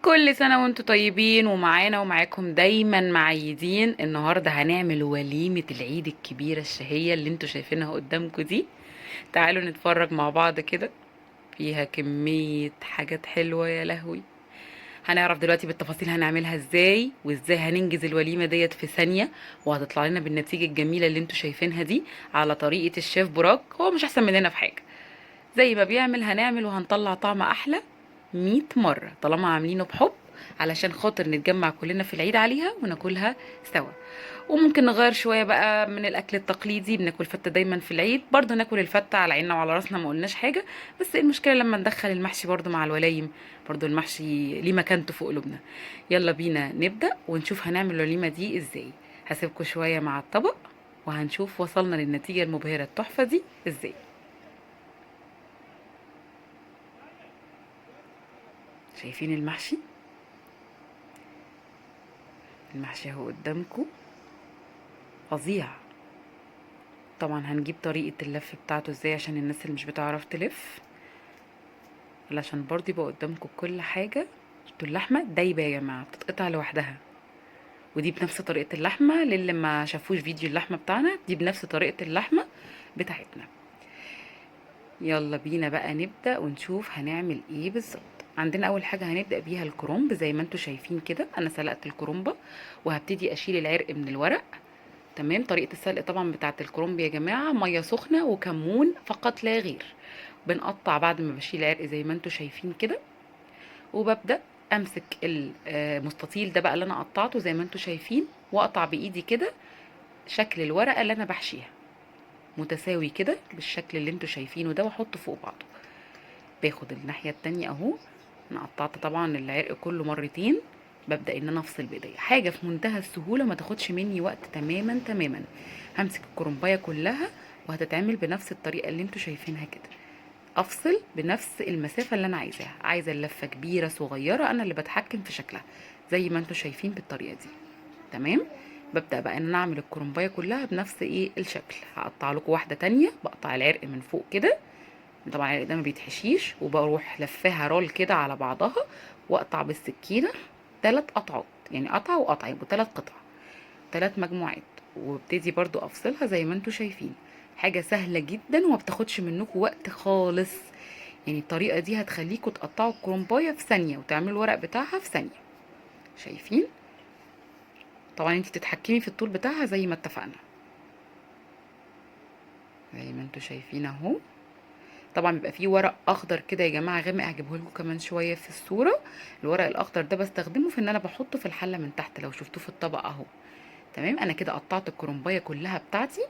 كل سنة وانتم طيبين ومعانا ومعاكم دايما معيدين. النهاردة هنعمل وليمة العيد الكبيرة الشهية اللي انتوا شايفينها قدامكم دي. تعالوا نتفرج مع بعض كده. فيها كمية حاجات حلوة يا لهوي. هنعرف دلوقتي بالتفاصيل هنعملها ازاي وازاي هننجز الوليمة ديت في ثانية، وهتطلع لنا بالنتيجة الجميلة اللي انتوا شايفينها دي على طريقة الشيف براك. هو مش احسن مننا في حاجة، زي ما بيعمل هنعمل وهنطلع طعم احلى 100 مرة طالما عاملينه بحب، علشان خاطر نتجمع كلنا في العيد عليها وناكلها سوا. وممكن نغير شوية بقى من الأكل التقليدي، بناكل فتة دايما في العيد، برضه ناكل الفتة على عيننا وعلى راسنا ما قلناش حاجة. بس إيه المشكلة لما ندخل المحشي برضه مع الولايم؟ برضه المحشي ليه مكانته في قلوبنا. يلا بينا نبدأ ونشوف هنعمل الوليمة دي ازاي. هسيبكم شوية مع الطبق وهنشوف وصلنا للنتيجة المبهرة التحفة دي ازاي. شايفين المحشي؟ المحشي اهو قدامكم، فظيع. طبعا هنجيب طريقة اللف بتاعته ازاي عشان الناس اللي مش بتعرف تلف، علشان برضه يبقى قدامكم كل حاجة. شفتوا اللحمة دايبة يا جماعة، بتتقطع لوحدها. ودي بنفس طريقة اللحمة، للي ما شافوش فيديو اللحمة بتاعنا دي بنفس طريقة اللحمة بتاعتنا. يلا بينا بقى نبدأ ونشوف هنعمل ايه بالظبط. عندنا اول حاجة هنبدأ بيها الكرنب، زي ما انتوا شايفين كده انا سلقت الكرنبة وهبتدي اشيل العرق من الورق. تمام. طريقة السلق طبعا بتاعة الكرنب يا جماعة مية سخنة وكمون فقط لا غير. بنقطع بعد ما بشيل العرق زي ما انتوا شايفين كده، وببدأ امسك المستطيل ده بقى اللي انا قطعته زي ما انتوا شايفين، واقطع بايدي كده شكل الورقة اللي انا بحشيها متساوي كده بالشكل اللي انتوا شايفينه ده، واحطه فوق بعضه. باخد الناحية التانية اهو، انا قطعت طبعا العرق كله مرتين. ببدأ ان انا افصل بايديا حاجة في منتهى السهولة، ما تاخدش مني وقت تماما تماما. همسك الكرنباية كلها وهتتعمل بنفس الطريقة اللي انتوا شايفينها كده. افصل بنفس المسافة اللي انا عايزاها. عايزة اللفة كبيرة صغيرة انا اللي بتحكم في شكلها، زي ما انتوا شايفين بالطريقة دي. تمام. ببدأ بقى ان انا اعمل الكرنباية كلها بنفس ايه الشكل. هقطع لكم واحدة تانية، بقطع العرق من فوق كده. طبعا العرق ده ما بيتحشيش، وبروح لفاها رول كده على بعضها، واقطع بالسكينة 3 قطعات، يعني قطعة وقطعة يبقوا 3 قطع، 3 مجموعات. وابتدي برضو افصلها زي ما انتوا شايفين. حاجة سهلة جدا وما بتاخدش منكم وقت خالص. يعني الطريقة دي هتخليكوا تقطعوا الكرومباية في ثانية وتعملوا الورق بتاعها في ثانية. شايفين؟ طبعا انتي تتحكمي في الطول بتاعها زي ما اتفقنا، زي ما انتوا شايفين اهو. طبعا بيبقى فيه ورق اخضر كده يا جماعه غامق، هجيبه لكم كمان شويه في الصوره. الورق الاخضر ده بستخدمه في ان انا بحطه في الحله من تحت، لو شفتوه في الطبق اهو. تمام. انا كده قطعت الكرنبايه كلها بتاعتي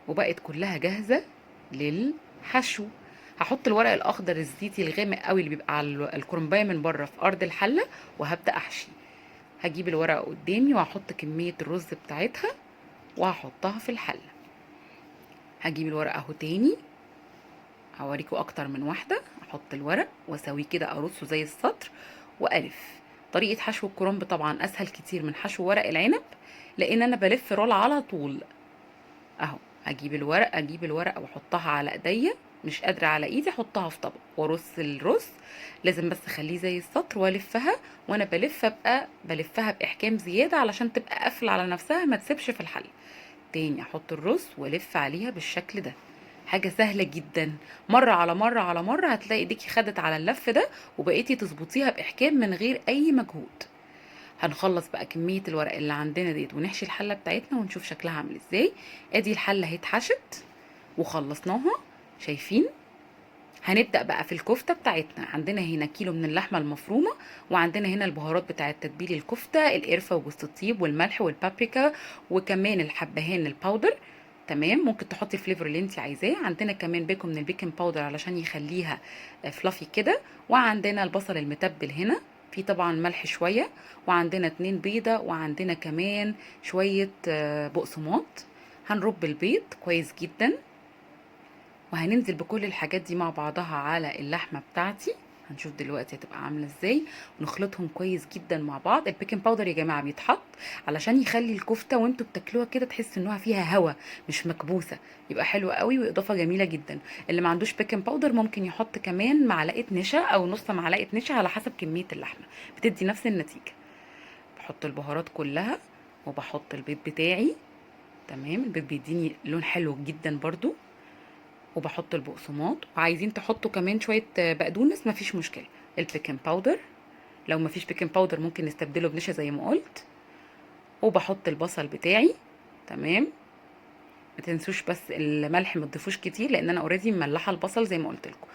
وبقت كلها جاهزه للحشو. هحط الورق الاخضر الزيتي الغامق قوي اللي بيبقى على الكرنبايه من بره في ارض الحله، وهبدا احشي. هجيب الورقه قدامي وهحط كميه الرز بتاعتها وهحطها في الحله. هجيب الورقه اهو تاني، هوريكوا اكتر من واحده. احط الورق واسويه كده ارصه زي السطر والف. طريقه حشو الكرنب طبعا اسهل كتير من حشو ورق العنب، لان انا بلف رول على طول اهو. اجيب الورقه واحطها على ايديا، مش قادره على ايدي احطها في طبق وارص الرز. لازم بس اخليه زي السطر والفها، وانا بلف ابقى بلفها باحكام زياده علشان تبقى قافله على نفسها ما تسيبش في الحل. تاني احط الرز والف عليها بالشكل ده. حاجة سهلة جدا. مرة على مرة على مرة هتلاقي ايديكي خدت على اللف ده، وبقيتي تظبطيها بإحكام من غير أي مجهود. هنخلص بقى كمية الورق اللي عندنا ديت ونحشي الحلة بتاعتنا ونشوف شكلها عامل ازاي. ادي الحلة اهي اتحشت وخلصناها. شايفين؟ هنبدأ بقى في الكفتة بتاعتنا. عندنا هنا كيلو من اللحمة المفرومة، وعندنا هنا البهارات بتاعة تتبيل الكفتة، القرفة وجوز الطيب والملح والبابريكا، وكمان الحبهان الباودر. تمام. ممكن تحطي الفليفر اللي انت عايزاه. عندنا كمان باكو من البيكنج باودر علشان يخليها فلافي كده. وعندنا البصل المتبل هنا، في طبعا ملح شوية، وعندنا 2 بيضة، وعندنا كمان شوية بقسماط. هنرب البيض كويس جدا، وهننزل بكل الحاجات دي مع بعضها على اللحمة بتاعتي. هنشوف دلوقتي هتبقى عامله ازاي. ونخلطهم كويس جدا مع بعض. البيكنج باودر يا جماعه بيتحط علشان يخلي الكفته وانتوا بتاكلوها كده تحس انها فيها هوا، مش مكبوسه، يبقى حلو قوي واضافه جميله جدا. اللي ما عندوش بيكنج باودر ممكن يحط كمان معلقه نشا او نص معلقه نشا على حسب كميه اللحمه، بتدي نفس النتيجه. بحط البهارات كلها وبحط البيض بتاعي. تمام، البيض بيديني لون حلو جدا برضو. وبحط البقسماط، وعايزين تحطوا كمان شويه بقدونس مفيش مشكله. البيكنج باودر، لو مفيش بيكنج باودر ممكن نستبدله بنشا زي ما قلت. وبحط البصل بتاعي. تمام، ما تنسوش بس الملح ما تضيفوش كتير لان انا اوريدي مملحه البصل زي ما قلت لكم.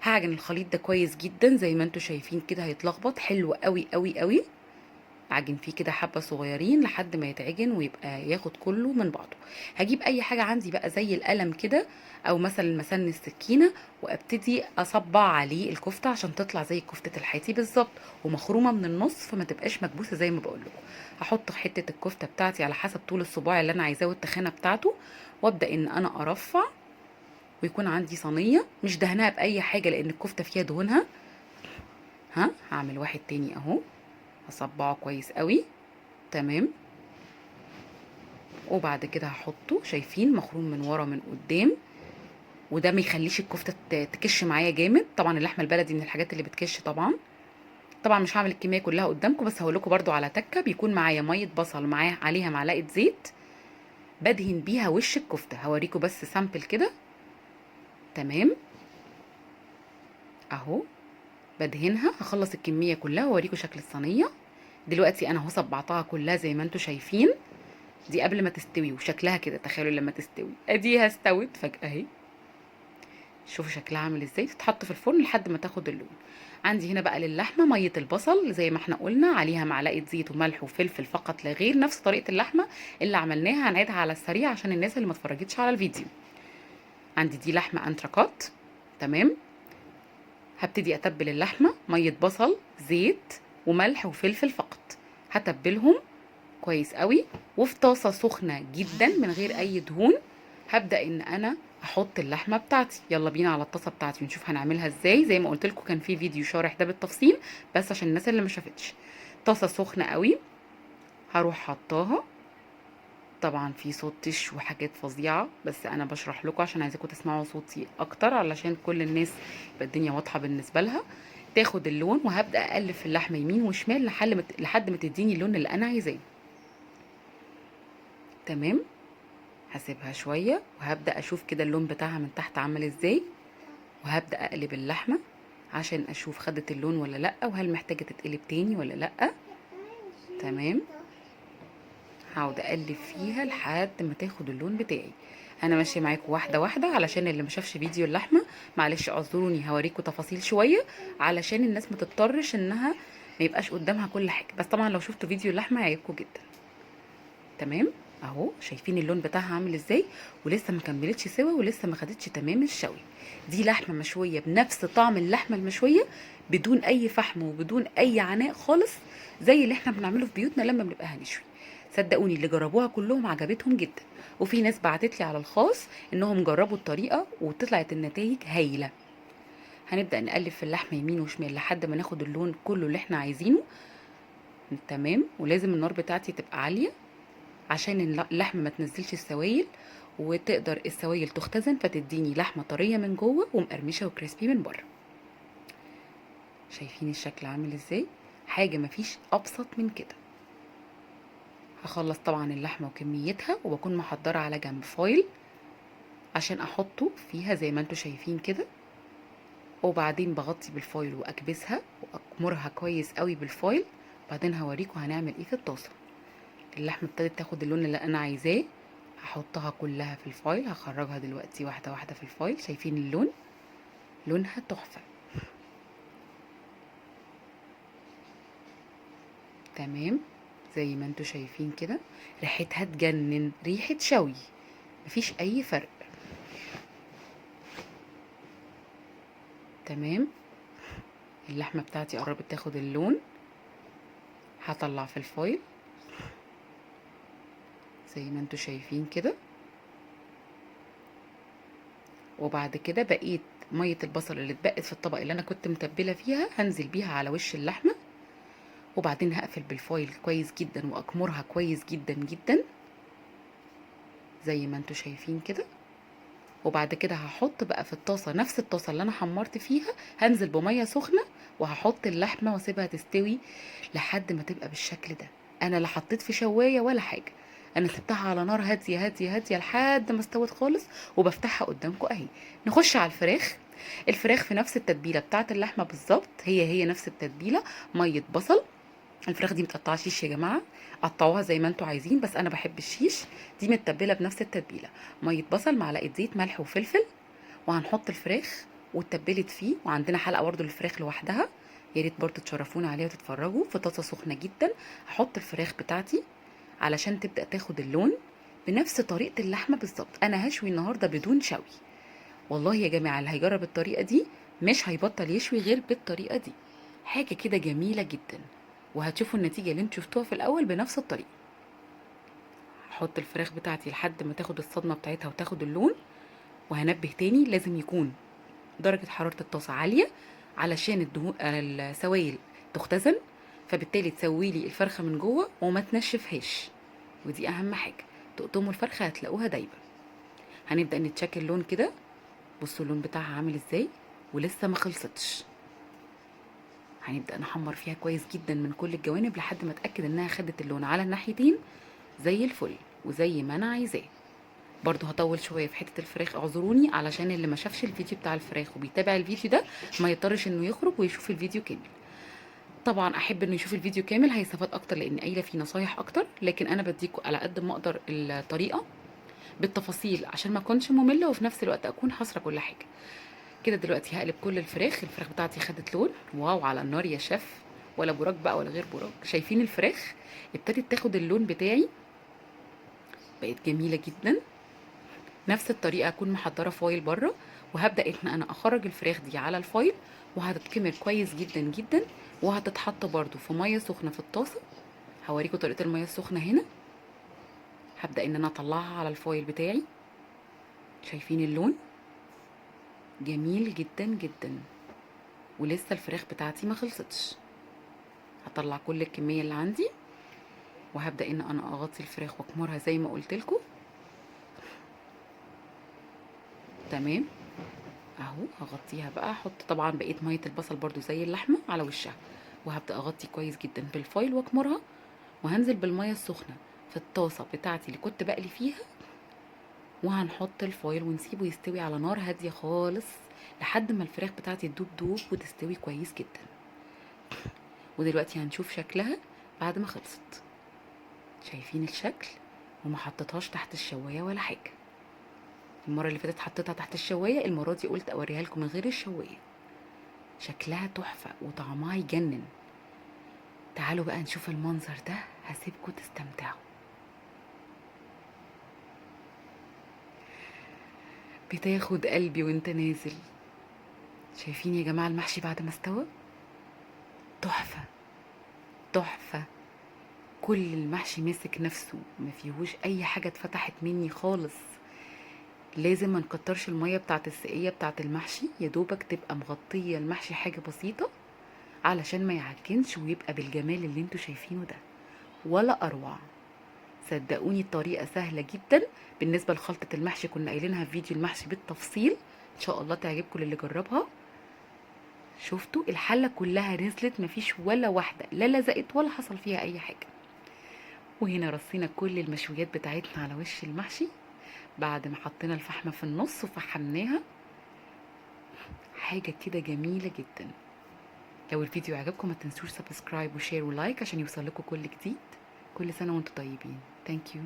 هعجن الخليط ده كويس جدا زي ما انتم شايفين كده، هيتلخبط حلو قوي قوي قوي. اعجن فيه كده حبه صغيرين لحد ما يتعجن ويبقى ياخد كله من بعضه. هجيب اي حاجه عندي بقى زي القلم كده، او مثلا مسن السكينه، وابتدي اصبع عليه الكفته عشان تطلع زي كفته الحياتي بالظبط، ومخرومه من النص فما تبقاش مكبوسه زي ما بقول لكم. هحط حته الكفته بتاعتي على حسب طول الصباع اللي انا عايزاه والتخانه بتاعته، وابدا ان انا ارفع. ويكون عندي صينيه مش دهنها باي حاجه لان الكفته فيها دهونها. هعمل واحد تاني اهو، هصبعه كويس قوي. تمام، وبعد كده هحطه، شايفين مخروم من ورا من قدام، وده ما يخليش الكفته تكش معايا جامد. طبعا اللحمه البلدي من الحاجات اللي بتكش طبعا. طبعا مش هعمل الكميه كلها قدامكم، بس هقول لكم برده على تكه. بيكون معايا ميه بصل، معايا عليها معلقه زيت بدهن بيها وش الكفته، هوريكم بس سامبل كده. تمام اهو، بدهنها. هخلص الكميه كلها واوريكم شكل الصينيه. دلوقتي انا اهو صبعتها كلها زي ما انتم شايفين. دي قبل ما تستوي وشكلها كده، تخيلوا لما تستوي اديها استوت فجاه اهي. شوفوا شكلها عامل ازاي. تتحط في الفرن لحد ما تاخد اللون. عندي هنا بقى للحمه ميه البصل زي ما احنا قلنا، عليها معلقه زيت وملح وفلفل فقط لا غير، نفس طريقه اللحمه اللي عملناها هنعيدها على السريع عشان الناس اللي ما اتفرجتش على الفيديو. عندي دي لحمه انتركوت. تمام، هبتدي اتبل اللحمه ميه بصل زيت وملح وفلفل فقط. هتبلهم كويس قوي، وفي طاسه سخنه جدا من غير اي دهون هبدا ان انا احط اللحمه بتاعتي. يلا بينا على الطاسه بتاعتي ونشوف هنعملها ازاي. زي ما قلت لكم كان في فيديو شارح ده بالتفصيل، بس عشان الناس اللي ما شافتش. طاسه سخنه قوي، هروح حطاها. طبعا في صوت تش وحاجات فظيعه، بس انا بشرح لكم عشان عايزاكم تسمعوا صوتي اكتر علشان كل الناس يبقى الدنيا واضحه بالنسبه لها. تاخد اللون، وهبدا اقلب في اللحمه يمين وشمال لحد ما تديني اللون اللي انا عايزاه. تمام، هسيبها شويه وهبدا اشوف كده اللون بتاعها من تحت عامل ازاي، وهبدا اقلب اللحمه عشان اشوف خدت اللون ولا لا، وهل محتاجه تتقلب تاني ولا لا. تمام، هقعد اقلب فيها لحد ما تاخد اللون بتاعي. انا ماشيه معاكم واحده واحده علشان اللي ما شافش فيديو اللحمه، معلش اعذروني، هوريكم تفاصيل شويه علشان الناس ما تضطرش انها ما يبقاش قدامها كل حاجه. بس طبعا لو شفتوا فيديو اللحمه هيعجبكم جدا. تمام اهو، شايفين اللون بتاعها عامل ازاي، ولسه ما كملتش سوا ولسه ما خدتش تمام الشوي. دي لحمه مشويه بنفس طعم اللحمه المشويه، بدون اي فحم وبدون اي عناء خالص، زي اللي احنا بنعمله في بيوتنا لما بنبقى هنشوي. صدقوني اللي جربوها كلهم عجبتهم جدا، وفي ناس بعتت لي على الخاص انهم جربوا الطريقه وطلعت النتائج هايله. هنبدا نقلب في اللحمه يمين وشمال لحد ما ناخد اللون كله اللي احنا عايزينه. تمام، ولازم النار بتاعتي تبقى عاليه عشان اللحمه ما تنزلش السوائل، وتقدر السوائل تختزن فتديني لحمه طريه من جوه ومقرمشه وكريسبي من بره. شايفين الشكل عامل ازاي؟ حاجه مفيش ابسط من كده. هخلص طبعا اللحمه وكميتها، وبكون محضره على جنب فويل عشان احطه فيها زي ما انتم شايفين كده، وبعدين بغطي بالفويل واكبسها واكمرها كويس قوي بالفويل. بعدين هوريكم هنعمل ايه في الطاسه. اللحمه ابتدت تاخد اللون اللي انا عايزاه، هحطها كلها في الفويل. هخرجها دلوقتي واحده واحده في الفويل. شايفين اللون؟ لونها تحفه. تمام، زي ما انتم شايفين كده، ريحتها تجنن، ريحه شوي، مفيش اي فرق. تمام، اللحمه بتاعتي قربت تاخد اللون. هطلع في الفويل زي ما انتم شايفين كده، وبعد كده بقيت ميه البصل اللي اتبقت في الطبق اللي انا كنت متبله فيها هنزل بيها على وش اللحمه، وبعدين هقفل بالفويل كويس جدا واكمرها كويس جدا جدا زي ما انتوا شايفين كده. وبعد كده هحط بقى في الطاسه، نفس الطاسه اللي انا حمرت فيها، هنزل بميه سخنه وهحط اللحمه واسيبها تستوي لحد ما تبقى بالشكل ده. انا لا حطيت في شوايه ولا حاجه، انا سبتها على نار هاديه هاديه هاديه لحد ما استوت خالص، وبفتحها قدامكم اهي. نخش على الفراخ. الفراخ في نفس التتبيله بتاعه اللحمه بالظبط، هي نفس التتبيله. ميه بصل. الفراخ دي متقطعه شيش يا جماعه، قطعوها زي ما انتوا عايزين، بس انا بحب الشيش. دي متبله بنفس التتبيله، ميه بصل، معلقه زيت، ملح وفلفل. وهنحط الفراخ واتبلت فيه، وعندنا حلقه برده للفراخ لوحدها، يا ريت برده تشرفونا عليها وتتفرجوا. في طاسه سخنه جدا هحط الفراخ بتاعتي علشان تبدا تاخد اللون بنفس طريقه اللحمه بالظبط. انا هشوي النهارده بدون شوي. والله يا جماعه اللي هيجرب الطريقه دي مش هيبطل يشوي غير بالطريقه دي. حاجه كده جميله جدا، وهتشوفوا النتيجه اللي انتوا شفتوها في الاول بنفس الطريقه. هحط الفراخ بتاعتي لحد ما تاخد الصدمه بتاعتها وتاخد اللون. وهنبه تاني، لازم يكون درجة حرارة الطاسة عالية علشان الدهون السوائل تختزن، فبالتالي تسوي لي الفرخة من جوه وما تنشفهاش، ودي أهم حاجة. تقطموا الفرخة هتلاقوها دايبة. هنبدأ نتشكل اللون كده، بصوا اللون بتاعها عامل ازاي، ولسه ما خلصتش. هنبدأ نحمر فيها كويس جدا من كل الجوانب لحد ما اتأكد انها خدت اللون على الناحيتين زي الفل وزي ما انا عايزاه. برضو هطول شويه في حته الفراخ، اعذروني، علشان اللي ما شافش الفيديو بتاع الفراخ وبيتابع الفيديو ده ما يضطرش انه يخرج ويشوف الفيديو كامل. طبعا احب انه يشوف الفيديو كامل، هيستفاد اكتر لان قايله فيه نصايح اكتر، لكن انا بديكوا على قد ما اقدر الطريقه بالتفاصيل عشان ما اكونش ممله وفي نفس الوقت اكون حاصره كل حاجه. كده دلوقتي هقلب كل الفراخ بتاعتي خدت لون. واو على النار يا شيف، ولا براك بقى ولا غير براك. شايفين الفراخ ابتدت تاخد اللون بتاعي، بقت جميله جدا. نفس الطريقه اكون محضره فويل بره، وهبدا ان انا اخرج الفراخ دي على الفويل، وهتتكمر كويس جدا جدا، وهتتحط برده في ميه سخنه في الطاسه. هوريكم طريقه الميه السخنه هنا. هبدا ان انا اطلعها على الفويل بتاعي. شايفين اللون جميل جدا جدا، ولسه الفراخ بتاعتي ما خلصتش. هطلع كل الكميه اللي عندي، وهبدا ان انا اغطي الفراخ واكمرها زي ما قلت لكم. تمام اهو. هغطيها بقى، احط طبعا بقيه ميه البصل برضو زي اللحمه على وشها، وهبدا اغطي كويس جدا بالفويل واكمرها. وهنزل بالميه السخنه في الطاسه بتاعتي اللي كنت بقلي فيها، وهنحط الفويل ونسيبه يستوي على نار هاديه خالص لحد ما الفراخ بتاعتي تدوب دوب وتستوي كويس جدا. ودلوقتي هنشوف شكلها بعد ما خلصت. شايفين الشكل؟ وما حطيتهاش تحت الشوايه ولا حاجه. المره اللي فاتت حطيتها تحت الشوايه، المره دي قلت اوريها لكم من غير الشوايه. شكلها تحفه وطعمها يجنن. تعالوا بقى نشوف المنظر ده، هسيبكم تستمتعوا. بتاخد قلبي وانت نازل. شايفين يا جماعه المحشي بعد ما استوى؟ تحفه تحفه. كل المحشي ماسك نفسه، ما فيهوش اي حاجه اتفتحت مني خالص. لازم ما نكترش الميه بتاعه السقيه بتاعه المحشي، يا دوبك تبقى مغطيه المحشي حاجه بسيطه علشان ما يعجنش ويبقى بالجمال اللي انتوا شايفينه ده، ولا اروع. صدقوني الطريقه سهله جدا. بالنسبه لخلطه المحشي كنا قايلينها في فيديو المحشي بالتفصيل، ان شاء الله تعجبكم اللي جربها. شفتوا الحله كلها نزلت، مفيش ولا واحده لا لزقت ولا حصل فيها اي حاجه. وهنا رصينا كل المشويات بتاعتنا على وش المحشي بعد ما حطينا الفحمه في النص وفحمناها. حاجه كده جميله جدا. لو الفيديو عجبكم ما تنسوش سبسكرايب وشير ولايك عشان يوصل لكم كل جديد. كل سنه وانتم طيبين. ثانك يو.